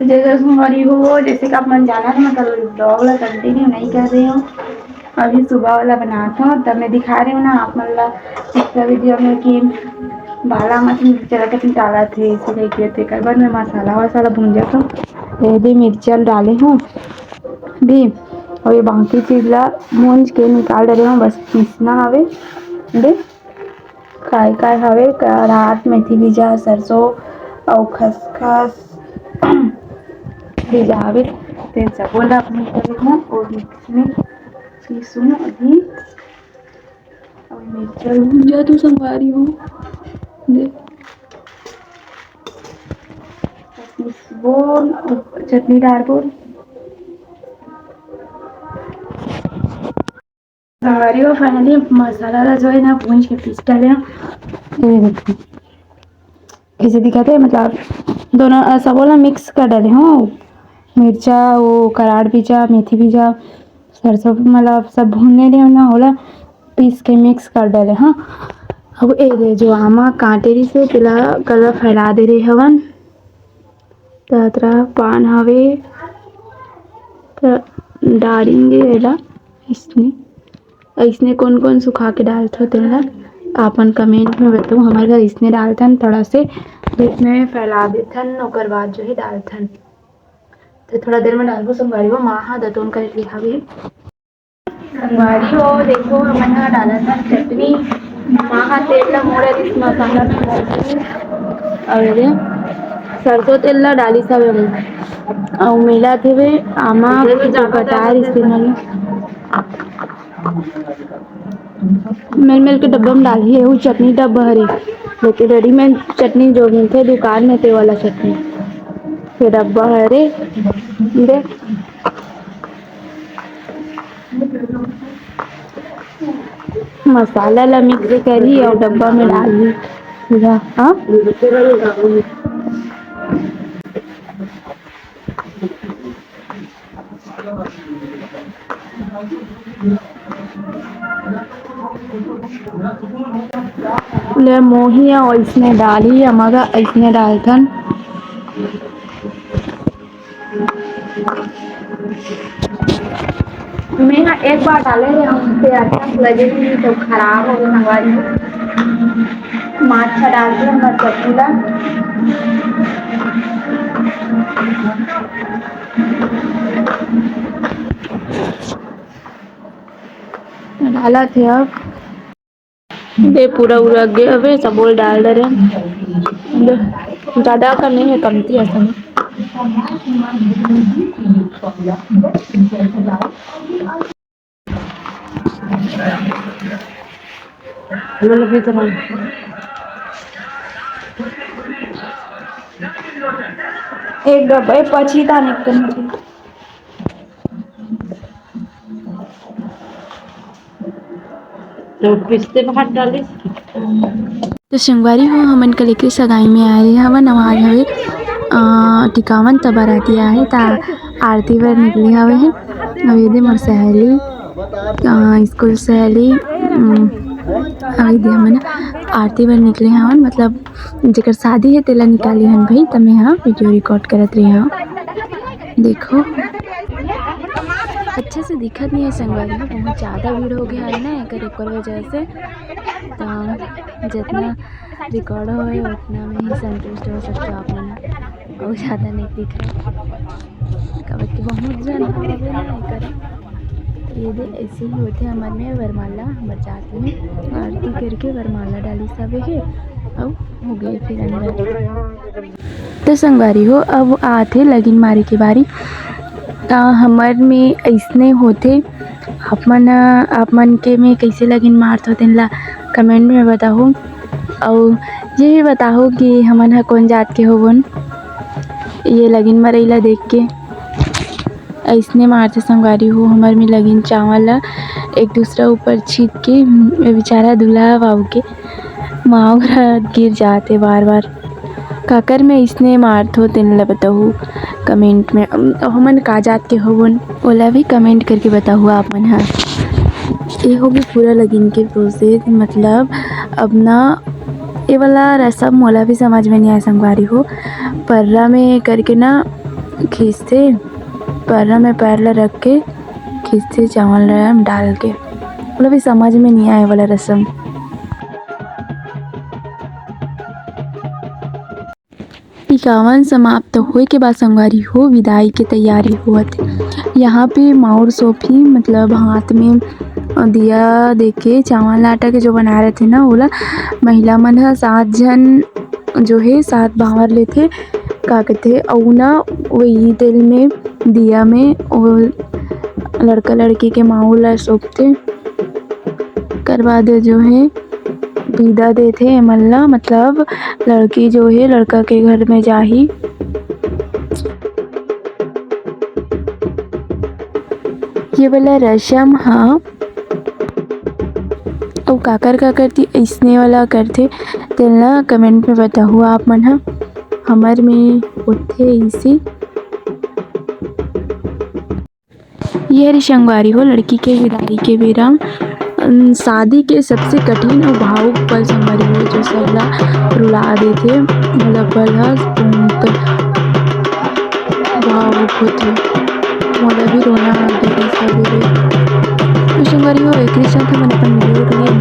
तो जैसे हमारी हो जैसे कि आप मन जाना था मैं कल ब्लॉग वाला कंटिन्यू नहीं कर रही हूँ। अभी सुबह वाला बनाता हूँ तब मैं दिखा रही हूँ ना आप मतलब पिछला वीडियो में कि बाला मछली चला के डाला थे इसलिए किए थे। कल बार मैं मसाला वसाला भूंजा था ये भी मिर्चल डाले हूँ भी और ये बाकी चीज़ ला भूंज के निकाल रही हूँ। बस पीसना हवे दे काय काय हवे रात मेथी बीजा सरसों और खसखस भिजावे ते सबोला अपने करे हूँ और मिक्स में पीसूँ अभी और मिर्चा भूंजा तो संवारी हूँ दे बोल चटनी डाल बोल संवारी हो फाइनली मसाला जो है ना भूंज के पीस डाले ये देखो कैसे दिखाते हैं मतलब दोनों सबोला मिक्स कर डाले हूँ मिर्चा वो कराड़ बीजा मेथी बीजा सरसों मतलब सब भूनने दे ना होला पीस के मिक्स कर डाले हाँ। अब ए दे जो आमा कांटेरी से पिला कलर फैला दे रहे हवन तरह पान हवे तो डालेंगे एला इसमें इसने कौन कौन सुखा के डालते होते हैं आपन कमेंट में बताओ। हमारे घर इसने डालथन थोड़ा से तो इसमें फैला देथन और बाद जो है डालथन तो थोड़ा देर में डालबो संगवारी हो माँ हाँ दतोन कर लिया भी संगवारी हो देखो हमने डाला था चटनी माँ हाँ तेल ला मोड़ा इस मसाला में और सरसों तेल ला डाली सब और मिला थे वे आमा कटार इस्तेमाल मिल के डब्बा में डाली है वो चटनी डब्बा हरी लेकिन रेडीमेड चटनी जो मिलते दुकान में ते वाला चटनी फिर डब्बा हरे दे मसाला ला मिक्स करी और डब्बा में डाल दी सीधा हाँ ले मोहिया और इसने डाली हमारा इसने डालथन मैं हाँ एक बार डाले थे उससे अच्छा लगे नहीं तो खराब हो गया हमारी माछा डालते हैं मत चटनीला डाला थे अब दे पूरा उड़ा गया अबे सबोल डाल दे रहे ज़्यादा का नहीं है कमती ऐसा नहीं एक डब्बा पची था निकल तो पिछले बाहर डाले तो संगवारी हो हमन के लेके सगाई में आए हवन नवाज हवे टिकावन तबराती आए ता आरती बर निकली हवे है अवेदे मोर सहेली स्कूल सहेली अवेदे हमन आरती बर निकले हवन मतलब जेकर शादी है तेला निकाली हन भाई तब मैं हाँ वीडियो रिकॉर्ड करत रही हाँ देखो अच्छे से दिखत नहीं है संगवारी में बहुत ज़्यादा भीड़ हो गया है ना एक वजह से तो जितना रिकॉर्ड हो उतना में ही संतुष्ट हो सकते हो आप लोग बहुत ज़्यादा नहीं दिख रहा कब कि बहुत जन ये दे ऐसे ही होते हमारे में वरमाला हमारे जात में आरती करके वरमाला डाली सब है अब हो गए फिर अंदर तो संगवारी हो अब आते लगिन मारे की बारी हमार में ऐसने होते आप मन के में कैसे लगिन मारत होते ला कमेंट में बताओ और ये भी बताओ कि हमन हा कौन जात के होवन ये लगिन मरैला देख के ऐसने मारते संगवारी हो हमार में लगिन चावल एक दूसरा ऊपर छीट के बेचारा दूल्हा बाबू के माँ गिर जाते बार बार काकर में इसने मारत हो तेन ला बताओ कमेंट में हमन का जात के होवन ओला भी कमेंट करके बताओ आप मन हाँ ये होगी पूरा लगिन के प्रोसेस मतलब अब ना ये वाला रसम मोला भी समझ में नहीं आया संगवारी हो पर्रा में करके ना खींचते, पैर में पैर ला रख के खींचते चावल में डाल के, मतलब ये समझ में नहीं आए वाला रस्म। टिकावन समाप्त होए के बाद संगवारी हो विदाई के तैयारी होत। यहाँ पे माँ और सोफी मतलब हाथ में दिया देके चावल आटा के जो बना रहे थे ना ओला महिला मन ह 7 जन जो है 7 भावर लेथे का कहते अउ ना वही तेल में दिया में वो लड़का लड़की के माँ ला सौंपथे। कर बाद जो है विदा देथे एमन ला, मतलब लड़की जो है लड़का के घर में जाही। ये वाला रस्म हाँ तो काकर थी ऐसने वाला करथे तेला कमेंट में बताओ आप मन ह। हमर में होथे इसी ये हरी संगवारी हो लड़की के विदाई के बेरा शादी के सबसे कठिन और भावुक पल संगवारी हो जो सबला रुला देथे, मतलब पल ह बहुत भावुक होथे, मोला भी रोना आ गए सबेरे। तो संगवारी हो एक साथ हम अपन वीडियो के लिए